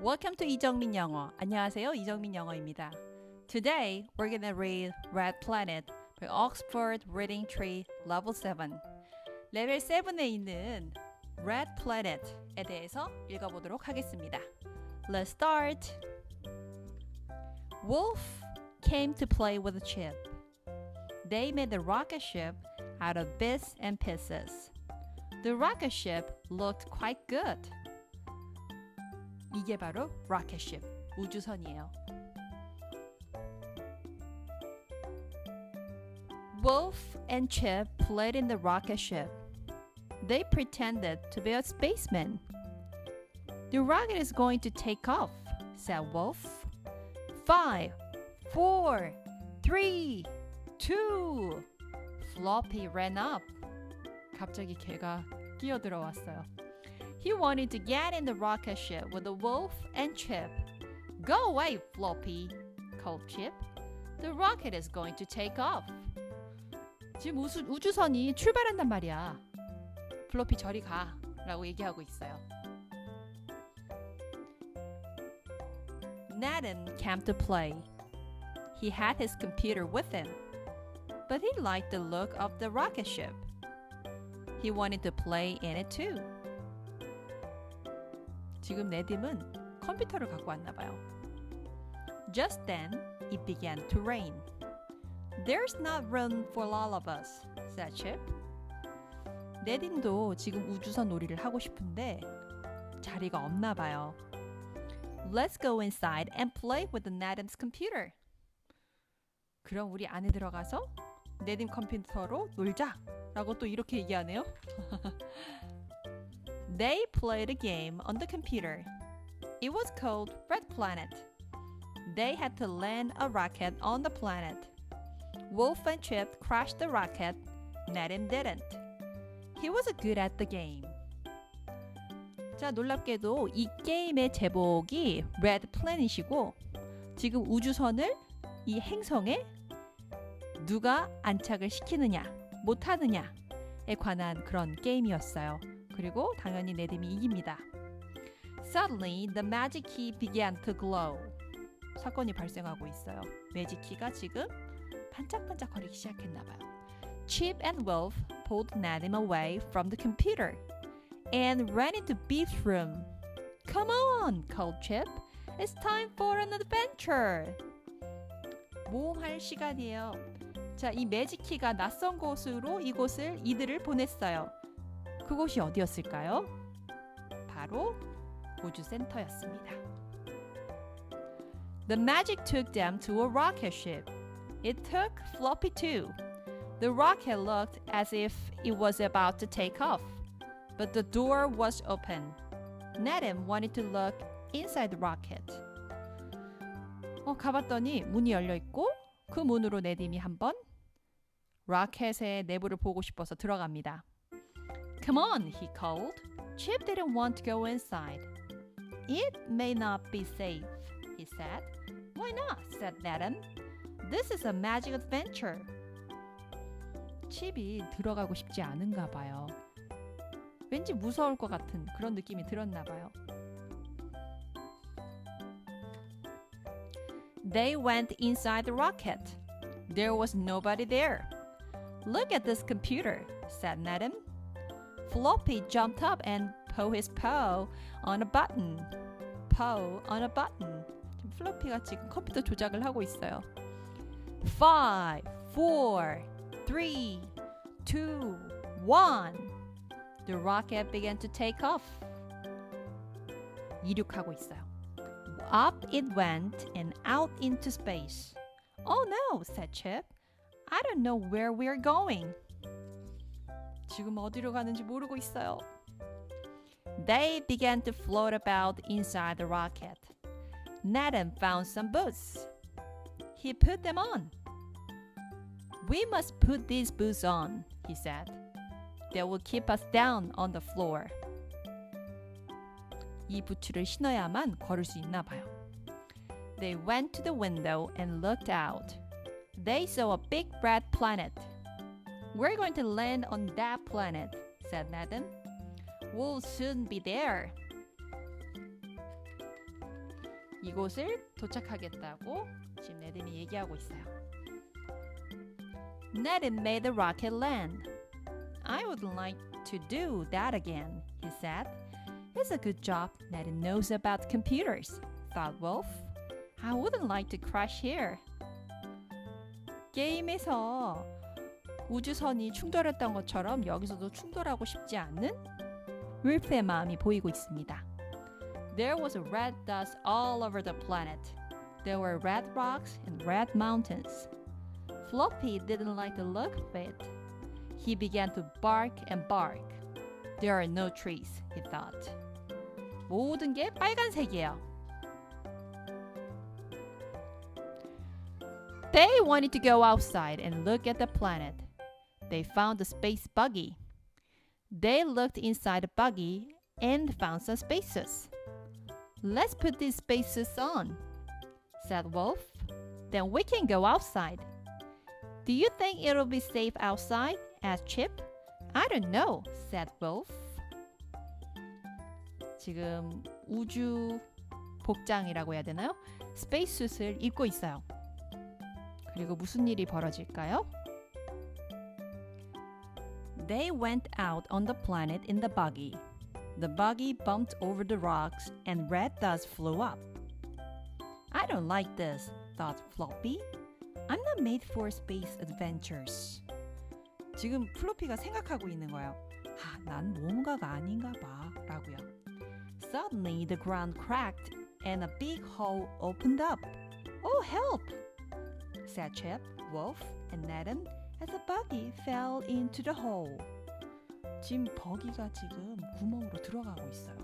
Welcome to 이정민 영어. 안녕하세요, 이정민 영어입니다. Today, we're gonna read Red Planet by Oxford Reading Tree Level 7. 레벨 7에 있는 Red Planet에 대해서 읽어보도록 하겠습니다. Let's start. Wolf came to play with the ship. They made the rocket ship out of bits and pieces. The rocket ship looked quite good. 이게 바로 rocket ship, 우주선이에요. Wolf and Chip played in the rocket ship. They pretended to be a spaceman. The rocket is going to take off, said Wolf. 5, 4, 3, 2. Floppy ran up. 갑자기 걔가 끼어들어왔어요. He wanted to get in the rocket ship with the wolf and Chip. Go away, Floppy, called Chip. The rocket is going to take off. 지금 우주선이 출발한단 말이야. 플로피 저리 가 라고 얘기하고 있어요. Nathan came to play. He had his computer with him, but he liked the look of the rocket ship. He wanted to play in it too. 지금 네딤은 컴퓨터를 갖고 왔나 봐요. Just then, it began to rain. There's not room for all of us, said Chip. 네딤도 지금 우주선 놀이를 하고 싶은데 자리가 없나 봐요. Let's go inside and play with the Nadim's computer. 그럼 우리 안에 들어가서 네딤 컴퓨터로 놀자 라고 또 이렇게 얘기하네요. They played a game on the computer. It was called Red Planet. They had to land a rocket on the planet. Wolf and Chip crashed the rocket. Nadim didn't. He was good at the game. 자, 놀랍게도 이 게임의 제목이 Red Planet이고 지금 우주선을 이 행성에 누가 안착을 시키느냐, 못하느냐에 관한 그런 게임이었어요. 그리고 당연히 네딤이 이깁니다. Suddenly, the magic key began to glow. 사건이 발생하고 있어요. 매직 키가 지금 반짝반짝거리기 시작했나 봐요. Chip and Wolf pulled Nadim away from the computer and ran into Beef's room. Come on, called Chip. It's time for an adventure. 모험할 시간이에요. 자, 이 매직 키가 낯선 곳으로 이들을 보냈어요. 그곳이 어디였을까요? 바로 우주센터였습니다. The magic took them to a rocket ship. It took Floppy too. The rocket looked as if it was about to take off, but the door was open. Nadim wanted to look inside the rocket. 가봤더니 문이 열려 있고 그 문으로 네딤이 한번 로켓의 내부를 보고 싶어서 들어갑니다. Come on, he called. Chip didn't want to go inside. It may not be safe, he said. Why not? said Nadim. This is a magic adventure. 칩이 들어가고 싶지 않은가 봐요. 왠지 무서울 것 같은 그런 느낌이 들었나 봐요. They went inside the rocket. There was nobody there. Look at this computer, said Nadim. Floppy jumped up and put his paw on a button. Paw on a button. 플로피가 지금 컴퓨터 조작을 하고 있어요. 5, 4, 3, 2, 1. The rocket began to take off. 이륙하고 있어요. Up it went and out into space. Oh no, said Chip. I don't know where we're going. 지금 어디로 가는지 모르고 있어요. They began to float about inside the rocket. Nadim found some boots. He put them on. We must put these boots on, he said. They will keep us down on the floor. 이 부츠를 신어야만 걸을 수 있나 봐요. They went to the window and looked out. They saw a big red planet. We're going to land on that planet, said Nadim. We'll soon be there. 이곳을 도착하겠다고 지금 네든이 얘기하고 있어요. Nathan made the rocket land. I would like to do that again, he said. It's a good job Nathan knows about computers, thought Wolf. I wouldn't like to crash here. 게임에서 우주선이 충돌했던 것처럼 여기서도 충돌하고 싶지 않은 윌프의 마음이 보이고 있습니다. There was red dust all over the planet. There were red rocks and red mountains. Floppy didn't like the look of it. He began to bark and bark. There are no trees, he thought. 모든 게 빨간색이에요. They wanted to go outside and look at the planet. They found the space buggy. They looked inside the buggy and found some spacesuits. Let's put these spacesuits on, said Wolf. Then we can go outside. Do you think it'll be safe outside? asked Chip. I don't know, said Wolf. 지금 우주 복장이라고 해야 되나요? 스페이스수트를 입고 있어요. 그리고 무슨 일이 벌어질까요? They went out on the planet in the buggy. The buggy bumped over the rocks and red dust flew up. I don't like this, thought Floppy. I'm not made for space adventures. 지금 플로피가 생각하고 있는 거예요. 난 모험가가 아닌가 봐 라고요. Suddenly the ground cracked and a big hole opened up. Oh, help! said Chip, Wolf, and Nathan as the buggy fell into the hole. 지금 버기가 지금 구멍으로 들어가고 있어요.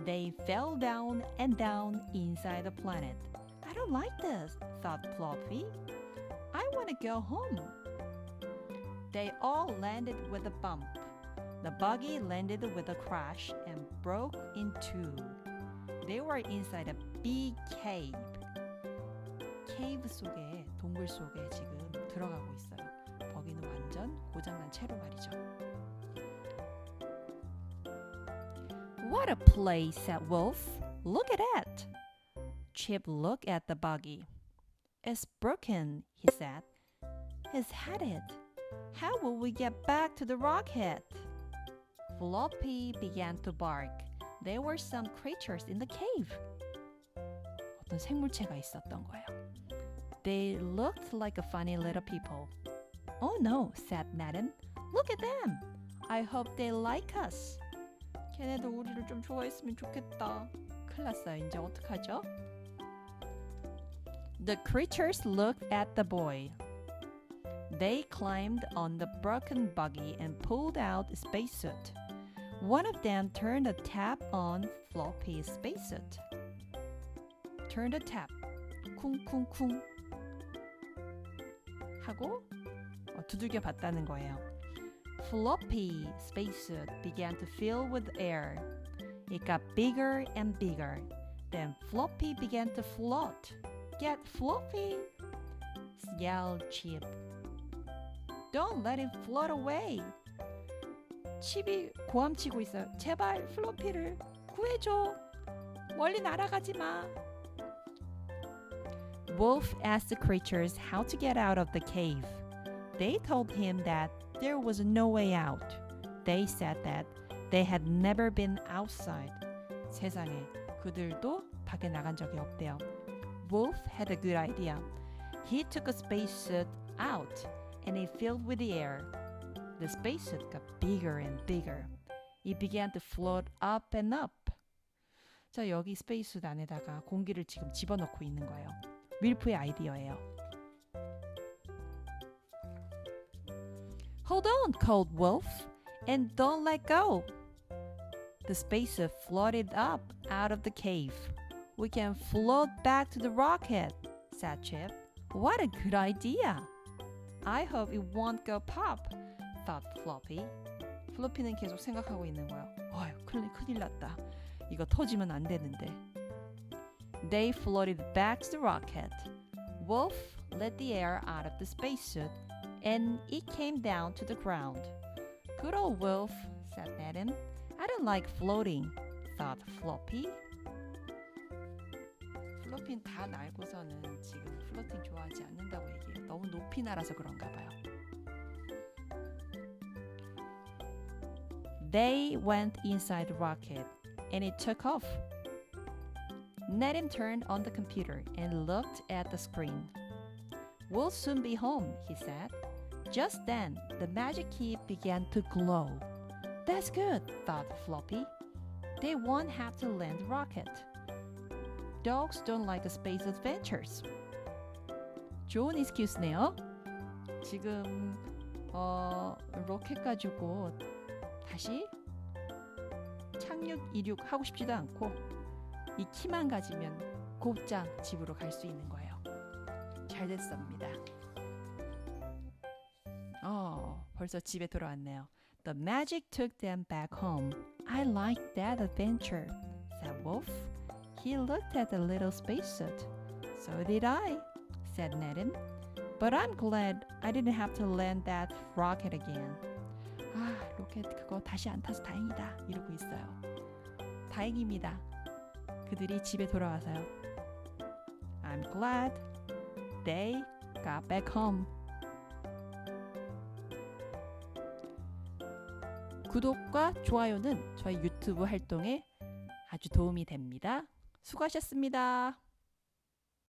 They fell down and down inside the planet. I don't like this, thought Floppy. I want to go home. They all landed with a bump. The buggy landed with a crash and broke in two. They were inside a big cave. 케이브 속에, 동굴 속에 지금 들어가고 있어요. 버기는 완전 고장난 채로 말이죠. What a place, said Wolf. Look at it. Chip looked at the buggy. It's broken, he said. It's headed. How will we get back to the rocket? Floppy began to bark. There were some creatures in the cave. 어떤 생물체가 있었던 거예요. They looked like a funny little people. Oh no, said Nathan. Look at them. I hope they like us. 걔네도 우리를 좀 좋아했으면 좋겠다. 큰일 났어요. 이제 어떡하죠? The creatures looked at the boy. They climbed on the broken buggy and pulled out a spacesuit. One of them turned a tap on Floppy's spacesuit. Turn the tap. 쿵쿵쿵 하고 두들겨 봤다는 거예요. Floppy spacesuit began to fill with air. It got bigger and bigger. Then Floppy began to float. Get Floppy! yelled Chip. Don't let him float away. 칩이 고함치고 있어요. 제발 플로피를 구해줘. 멀리 날아가지 마. Wolf asked the creatures how to get out of the cave. They told him that there was no way out. They said that they had never been outside. 세상에 그들도 밖에 나간 적이 없대요. Wolf had a good idea. He took a spacesuit out and it filled with the air. The spacesuit got bigger and bigger. It began to float up and up. 자, 여기 스페이스suit 안에다가 공기를 지금 집어넣고 있는 거예요. 윌프의 아이디어예요. Hold on, called Wolf, and don't let go. The spacesuit floated up out of the cave. We can float back to the rocket, said Chip. What a good idea. I hope it won't go pop, thought Floppy. 플로피는 계속 생각하고 있는 거예요. 큰일 났다. 이거 터지면 안 되는데. They floated back to the rocket. Wolf let the air out of the spacesuit and it came down to the ground. Good old Wolf, said Nathan. I don't like floating, thought Floppy. 플로피는 다 날고서는 지금 플로팅 좋아하지 않는다고 얘기해요. 너무 높이 날아서 그런가 봐요. They went inside the rocket and it took off. Nedim turned on the computer and looked at the screen. We'll soon be home, he said. Just then, the magic key began to glow. That's good, thought Floppy. They won't have to land the rocket. Dogs don't like the space adventures. 좋은 익스큐스네요. 지금 로켓 가지고 다시 착륙 이륙 하고 싶지도 않고 이 키만 가지면 곧장 집으로 갈 수 있는 거예요. 잘 됐습니다. 벌써 집에 돌아왔네요. The magic took them back home. I like that adventure, said Wolf. He looked at the little spacesuit. So did I, said Nedim. But I'm glad I didn't have to land that rocket again. 로켓 그거 다시 안 타서 다행이다. 이러고 있어요. 다행입니다. 그들이 집에 돌아와서요. I'm glad they got back home. 구독과 좋아요는 저희 유튜브 활동에 아주 도움이 됩니다. 수고하셨습니다.